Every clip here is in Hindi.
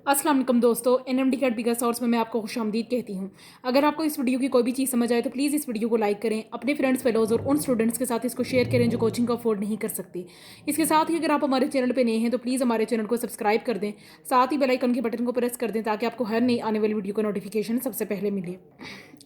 अस्सलाम वालेकुम दोस्तों, एनएमडी कैट बिगर सोर्स में मैं आपको खुशामदीद कहती हूँ। अगर आपको इस वीडियो की कोई भी चीज़ समझ आए तो प्लीज़ इस वीडियो को लाइक करें, अपने फ्रेंड्स फेलोज़ और उन स्टूडेंट्स के साथ इसको शेयर करें जो कोचिंग को अफोर्ड नहीं कर सकते। इसके साथ ही अगर आप हमारे चैनल पर नए हैं तो प्लीज़ हमारे चैनल को सब्सक्राइब कर दें, साथ ही बेल आइकन के बटन को प्रेस कर दें ताकि आपको हर नई आने वाली वीडियो का नोटिफिकेशन सबसे पहले मिले।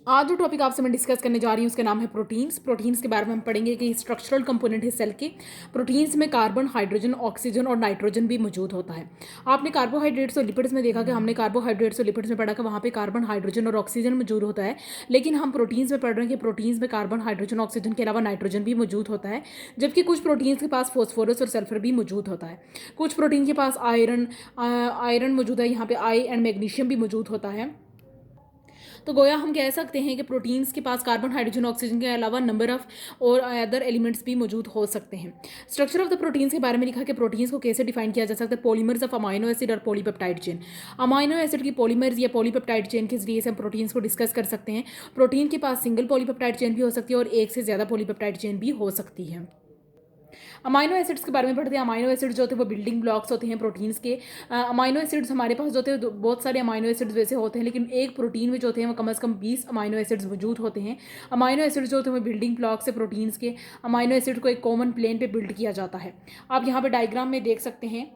आज जो टॉपिक आपसे मैं डिस्कस करने जा रही हूँ उसका नाम है प्रोटीन्स। प्रोटीन्स के बारे में हम पढ़ेंगे कि स्ट्रक्चरल कंपोनेंट है सेल के। प्रोटीन्स में कार्बन, हाइड्रोजन, ऑक्सीजन और नाइट्रोजन भी मौजूद होता है। आपने कार्बोहाइड्रेट्स और लिपिड्स में देखा कि हमने कार्बोहाइड्रेट्स और लिपिड्स में पढ़ा कि वहाँ पे कार्बन, हाइड्रोजन और ऑक्सीजन मौजूद होता है, लेकिन हम प्रोटीन्स में पढ़ रहे हैं कि प्रोटीन्स में कार्बन, हाइड्रोजन, ऑक्सीजन के अलावा नाइट्रोजन भी मौजूद होता है, जबकि कुछ प्रोटीन्स के पास फॉस्फोरस और सल्फर भी मौजूद होता है। कुछ प्रोटीन के पास आयरन मौजूद है, यहाँ पे आई एंड मैग्नीशियम भी मौजूद होता है। तो गोया हम कह सकते हैं कि प्रोटीन्स के पास कार्बन, हाइड्रोजन, ऑक्सीजन के अलावा नंबर ऑफ और अदर एलिमेंट्स भी मौजूद हो सकते हैं। स्ट्रक्चर ऑफ द प्रोटीन्स के बारे में लिखा कि प्रोटीन्स को कैसे डिफाइन किया जा सकता है। पॉलीमर्स ऑफ अमाइनो एसिड और पॉलीपेप्टाइड चेन। अमाइनो एसिड की पॉलीमर्स या पॉलीपेप्टाइड चेन के जरिए से हम प्रोटीन्स को डिस्कस कर सकते हैं। प्रोटीन के पास सिंगल पॉलीपेप्टाइड चेन भी हो सकती है और एक से ज़्यादा पॉलीपेप्टाइड चेन भी हो सकती है। अमाइनो एसिड्स के बारे में पढ़ते हैं। अमाइनो एसिड्स जो होते हैं वो बिल्डिंग ब्लॉक्स होते हैं प्रोटीन्स के। अमाइनो एसिड्स हमारे पास जो होते हैं बहुत सारे अमाइनो एसिड्स वैसे होते हैं, लेकिन एक प्रोटीन में जो होते हैं वो कम से कम 20 अमाइनो एसिड्स मौजूद होते हैं। अमाइनो एसिड्स जो होते हैं वो बिल्डिंग ब्लॉक्स है प्रोटीन्स के। अमाइनो एसिड को एक कॉमन प्लेन पे बिल्ड किया जाता है। आप यहाँ पे डायग्राम में देख सकते हैं।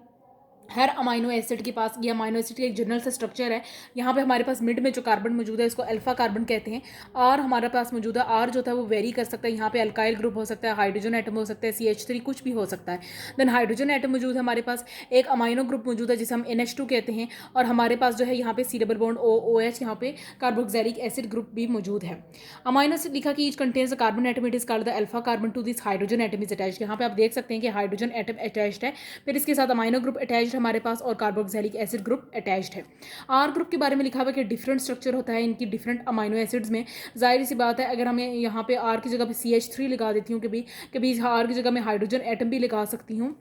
हर अमाइनो एसिड के पास, ये अमाइनो एसिड का एक जनरल सा स्ट्रक्चर है। यहाँ पे हमारे पास मिड में जो कार्बन मौजूद है इसको अल्फा कार्बन कहते हैं। आर हमारे पास मौजूद है। आर जो था वो वेरी कर सकता है। यहाँ पे अल्काइल ग्रुप हो सकता है, हाइड्रोजन एटम हो सकता है, CH3 कुछ भी हो सकता है। देन हाइड्रोजन एटम मौजूद है हमारे पास। एक अमाइनो ग्रुप मौजूद है जिसे हम NH2 कहते हैं। और हमारे पास जो है यहाँ पे C डबल बॉन्ड OH, यहाँ पे कार्बोक्सिलिक एसिड ग्रुप भी मौजूद है। अमाइनो एसिड लिखा कि each contains carbon atom, it is called the alpha carbon to this hydrogen atom is attached. यहाँ पे आप देख सकते हैं कि हाइड्रोजन एटम अटैच्ड है, फिर इसके साथ अमाइनो ग्रुप अटैच्ड हमारे पास और कार्बोक्सिलिक एसिड ग्रुप अटैच्ड है। आर ग्रुप के बारे में लिखा हुआ है कि डिफरेंट स्ट्रक्चर होता है इनकी डिफरेंट अमाइनो एसिड्स में। जाहिर सी बात है अगर हमें यहाँ पे आर की जगह पे CH3 लगा देती हूँ, कभी आर की जगह मैं हाइड्रोजन एटम भी लगा सकती हूँ।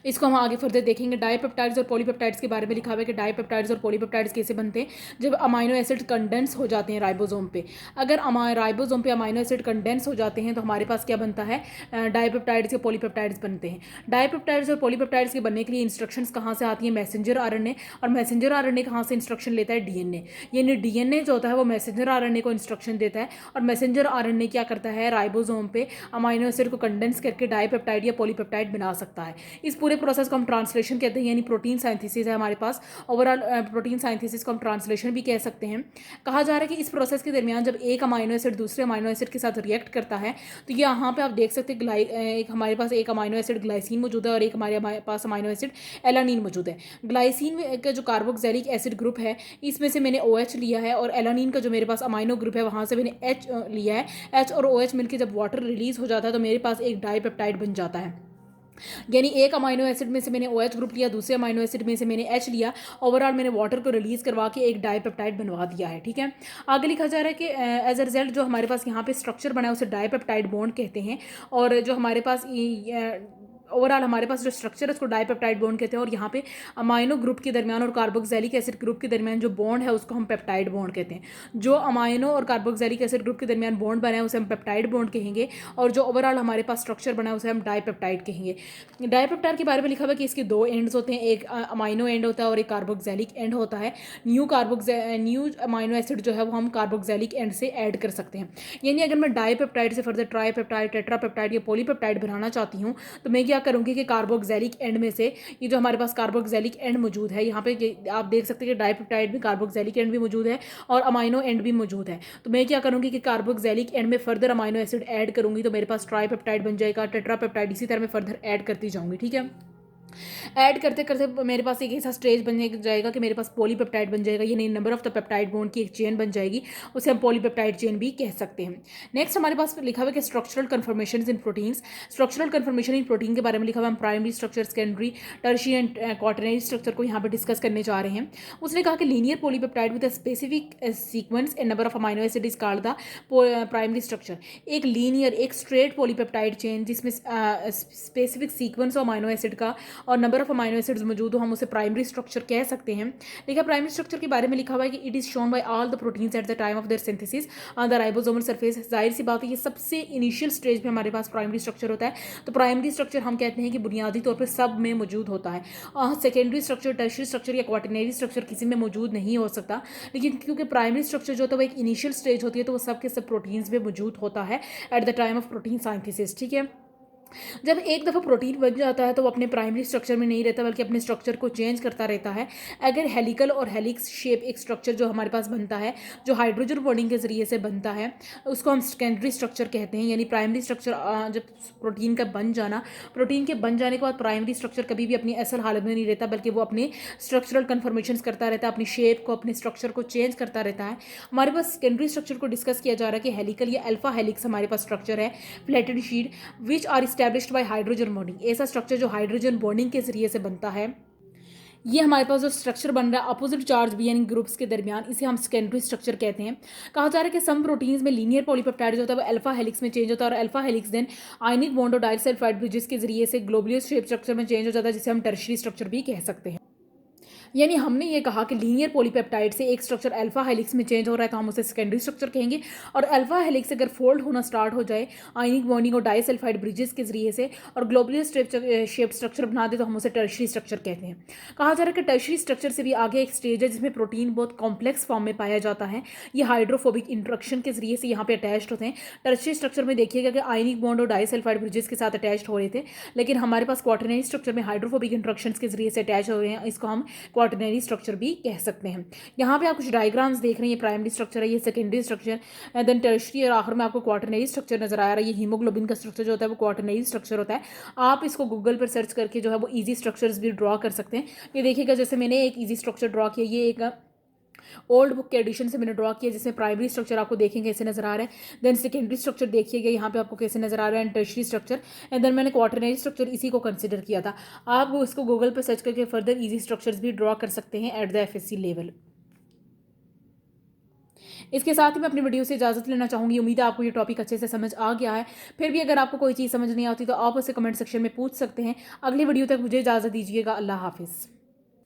इसको हम आगे फर्दर देखेंगे। डाइपेप्टाइड्स और पॉलीपेप्टाइड्स के बारे में लिखा हुआ है कि डाइपेप्टाइड्स और पॉलीपेप्टाइड्स कैसे बनते हैं जब अमाइनो एसिड कंडेंस हो जाते हैं राइबोसोम पे। अगर राइबोसोम पे अमाइनो एसिड कंडेंस हो जाते हैं तो हमारे पास क्या बनता है, डाइपेप्टाइड्स या पॉलीपेप्टाइड्स बनते हैं। डाइपेप्टाइड्स और पॉलीपेप्टाइड्स के बनने के लिए इंस्ट्रक्शंस कहाँ से आती है, मैसेंजर RNA। और मैसेंजर RNA कहाँ से इंस्ट्रक्शन लेता है, DNA। यानी DNA जो होता है वो मैसेंजर RNA को इंस्ट्रक्शन देता है और मैसेंजर RNA क्या करता है, राइबोसोम पे अमाइनो एसिड को कंडेंस करके डाइपेप्टाइड या पॉलीपेप्टाइड बना सकता है। इस पूरे प्रोसेस को हम ट्रांसलेशन कहते हैं, यानी प्रोटीन साइंथेसिस है हमारे पास। ओवरऑल प्रोटीन साइंथेसिस को हम ट्रांसलेशन भी कह सकते हैं। कहा जा रहा है कि इस प्रोसेस के दरमियान जब एक अमाइनो एसिड दूसरे अमाइनो एसिड के साथ रिएक्ट करता है तो यहाँ पे आप देख सकते हैं एक हमारे पास एक अमाइनो एसिड ग्लाइसिन मौजूद है और एक हमारे पास अमाइनो एसिड एलानिन मौजूद है। ग्लाइसिन का जो कार्बोक्सिलिक एसिड ग्रुप है इसमें से मैंने OH लिया है और एलानिन का जो मेरे पास अमाइनो ग्रुप है वहाँ से मैंने H लिया है। H और OH मिलकर जब वाटर रिलीज हो जाता है तो मेरे पास एक डाइपेप्टाइड बन जाता है। यानी एक अमाइनो एसिड में से मैंने OH ग्रुप लिया, दूसरे अमाइनो एसिड में से मैंने H लिया, ओवरऑल मैंने वाटर को रिलीज करवा के एक डाइपेप्टाइड बनवा दिया है। ठीक है, आगे लिखा जा रहा है कि एज अ रिजल्ट जो हमारे पास यहाँ पे स्ट्रक्चर बना है उसे डाइपेप्टाइड बॉन्ड कहते हैं। और जो हमारे पास ओवरऑल हमारे पास जो स्ट्रक्चर है उसको डाइपेप्टाइड बॉन्ड कहते हैं। और यहाँ पे अमाइनो ग्रुप के दरमियान और कार्बोक्सिलिक एसिड ग्रुप के दरमियान जो बॉन्ड है उसको हम पेप्टाइड बॉन्ड कहते हैं। जो अमाइनो और कार्बोक्सिलिक एसिड ग्रुप के दरमियान बॉन्ड बना है उसे हम पेप्टाइड बॉन्ड कहेंगे और जो ओवरऑल हमारे पास स्ट्रक्चर बना है उसे हम डाइपेप्टाइड कहेंगे। डाइपेप्टाइड के बारे में लिखा हुआ है कि इसके दो एंड्स होते हैं, एक अमाइनो एंड होता है और एक कार्बोक्सिलिक एंड होता है। न्यू अमाइनो एसिड जो है वो हम कार्बोक्सिलिक एंड से ऐड कर सकते हैं। यानी अगर मैं डाइपेप्टाइड से फर्दर ट्राईपेप्टाइड, टेट्रापेप्टाइड या पॉलीपेप्टाइड बनाना चाहती हूँ तो मैं क्या करूँगी कि कार्बोक्सिलिक एंड में से ये जो हमारे पास कार्बोक्सिलिक एंड मौजूद है यहाँ पे आप देख सकते हैं कि डाइपेप्टाइड में कार्बोक्सिलिक एंड भी मौजूद है और अमाइनो एंड भी मौजूद है। तो मैं क्या करूँगी कि कार्बोक्सिलिक एंड में फर्दर अमाइनो एसिड ऐड करूँगी तो मेरे पास ट्राईपेप्टाइड बन जाएगा, टेट्रापेप्टाइड, इसी तरह मैं फर्दर ऐड करती जाऊँगी। ठीक है, ऐड करते करते मेरे पास एक ऐसा स्टेज बन जाएगा कि मेरे पास पॉलीपेप्टाइड बन जाएगा, यानी number of the peptide bond की एक चेन बन जाएगी, उसे हम पॉलीपेप्टाइड चेन भी कह सकते हैं। नेक्स्ट हमारे पास लिखा हुआ है कि structural conformation in proteins. Structural conformation in protein के बारे में लिखा हुआ है। हम primary structure, secondary, tertiary and quaternary structure को यहाँ पर डिस्कस करने जा रहे हैं। उसने कहा कि linear polypeptide with a specific sequence and number of amino acid is called the primary structure. एक लीनियर, एक स्ट्रेट पॉलीपेप्टाइड चेन जिसमें स्पेसिफिक सीक्वेंस अमाइनो एसिड का और नंबर ऑफ अमाइनो एसिड्स मौजूद हो हम उसे प्राइमरी स्ट्रक्चर कह सकते हैं। देखिए प्राइमरी स्ट्रक्चर के बारे में लिखा हुआ है कि it is shown by all the proteins eight the time of their synthesis on the ribosomal surface. जाहिर सी बात है ये सबसे इनिशियल स्टेज पे हमारे पास प्राइमरी स्ट्रक्चर होता है। तो प्राइमरी स्ट्रक्चर हम कहते हैं कि बुनियादी तौर पर सब में मौजूद होता है। सेकेंडरी स्ट्रक्चर, टर्शियरी स्ट्रक्चर या क्वाटरनरी स्ट्रक्चर किसी में मौजूद नहीं हो सकता, लेकिन क्योंकि प्राइमरी स्ट्रक्चर जो होता है वो एक इनिशियल स्टेज होती है तो वो सब के सब प्रोटीन्स में मौजूद होता है at the time of protein synthesis. ठीक है, जब एक दफ़ा प्रोटीन बन जाता है तो वो अपने प्राइमरी स्ट्रक्चर में नहीं रहता बल्कि अपने स्ट्रक्चर को चेंज करता रहता है। अगर हेलिकल और हेलिक्स शेप एक स्ट्रक्चर जो हमारे पास बनता है जो हाइड्रोजन बॉन्डिंग के ज़रिए से बनता है उसको हम सेकेंडरी स्ट्रक्चर कहते हैं। यानी प्राइमरी स्ट्रक्चर जब प्रोटीन का बन जाना, प्रोटीन के बन जाने के बाद प्राइमरी स्ट्रक्चर कभी भी अपनी असल हालत में नहीं रहता बल्कि वो अपने स्ट्रक्चरल कन्फर्मेशन करता रहता है, अपनी शेप को, अपने स्ट्रक्चर को चेंज करता रहता है। हमारे पास सेकेंडरी स्ट्रक्चर को डिस्कस किया जा रहा है कि हेलिकल या अल्फा हेलिक्स हमारे पास स्ट्रक्चर है, pleated sheet which are established by hydrogen bonding. ऐसा स्ट्रक्चर जो हाइड्रोजन बॉन्डिंग के जरिए से बनता है, ये हमारे पास जो स्ट्रक्चर बन रहा है अपोजिट चार्ज बीइंग ग्रुप्स के दरमियान, इसे हम सेकेंडरी स्ट्रक्चर कहते हैं। कहा जा रहा है कि सम प्रोटीन्स में लीनियर पॉलीपेप्टाइड जो होता है वो अल्फा हेलिक्स में चेंज होता है और alpha helix then ionic bond और डाइसल्फाइड ब्रिजेस के जरिए से ग्लोबुलर शेप स्ट्रक्चर में चेंज हो जाता है जिसे हम टर्शियरी स्ट्रक्चर भी कह सकते हैं। यानी हमने ये कहा कि लीनियर पॉलीपेप्टाइड से एक स्ट्रक्चर अल्फा हेलिक्स में चेंज हो रहा है तो हम उसे सेकेंडरी स्ट्रक्चर कहेंगे, और अल्फा हेलिक्स अगर फोल्ड होना स्टार्ट हो जाए आयनिक बॉन्डिंग और डाइसल्फाइड ब्रिजेस के जरिए से और ग्लोबुलर शेप स्ट्रक्चर बना दे तो हम उसे टर्शियरी स्ट्रक्चर कहते हैं। कहा जा रहा है कि टर्शियरी स्ट्रक्चर से भी आगे एक स्टेज है जिसमें प्रोटीन बहुत कॉम्प्लेक्स फॉर्म में पाया जाता है। ये हाइड्रोफोबिक इंट्रैक्शन के जरिए से यहाँ पे अटैच्ड होते हैं। टर्शियरी स्ट्रक्चर में देखिएगा कि आयनिक बॉन्ड और डाइसल्फाइड ब्रिजेस के साथ अटैच्ड हो रहे थे, लेकिन हमारे पास क्वाटरनरी स्ट्रक्चर में हाइड्रोफोबिक इंट्रैक्शन के जरिए से अटैच हो रहे हैं, इसको हम क्वाटरनरी स्ट्रक्चर भी कह सकते हैं। यहाँ पे आप कुछ डायग्राम्स देख रहे हैं, ये प्राइमरी स्ट्रक्चर है, ये सेकेंडरी स्ट्रक्चर, देन टर्शियरी और आखिर में आपको क्वाटरनरी स्ट्रक्चर नजर आ रहा है। ये हीमोग्लोबिन का स्ट्रक्चर जो होता है वो क्वाटरनरी स्ट्रक्चर होता है। आप इसको गूगल पर सर्च करके जो है वो इजी स्ट्रक्चर्स भी ड्रॉ कर सकते हैं। ये देखिएगा जैसे मैंने एक इजी स्ट्रक्चर ड्रॉ किया, ये एक ओल्ड बुक के एडिशन से मैंने ड्रॉ किया जिसमें प्राइमरी स्ट्रक्चर आपको देखेंगे कैसे नजर आ रहा है, देन सेकेंडरी स्ट्रक्चर देखिएगा यहाँ पे आपको कैसे नजर आ रहा है, and tertiary structure, and then मैंने क्वाटरनरी स्ट्रक्चर इसी को कंसिडर किया था। आप इसको गूगल पर सर्च करके फर्दर इजी स्ट्रक्चर्स भी ड्रॉ कर सकते हैं एट द एफएससी लेवल। इसके साथ ही मैं अपनी वीडियो से इजाजत लेना चाहूंगी। उम्मीद है आपको ये टॉपिक अच्छे से समझ आ गया है। फिर भी अगर आपको कोई चीज़ समझ नहीं आती तो आप उसे कमेंट सेक्शन में पूछ सकते हैं। अगली वीडियो तक मुझे इजाज़त दीजिएगा। अल्लाह हाफिज़।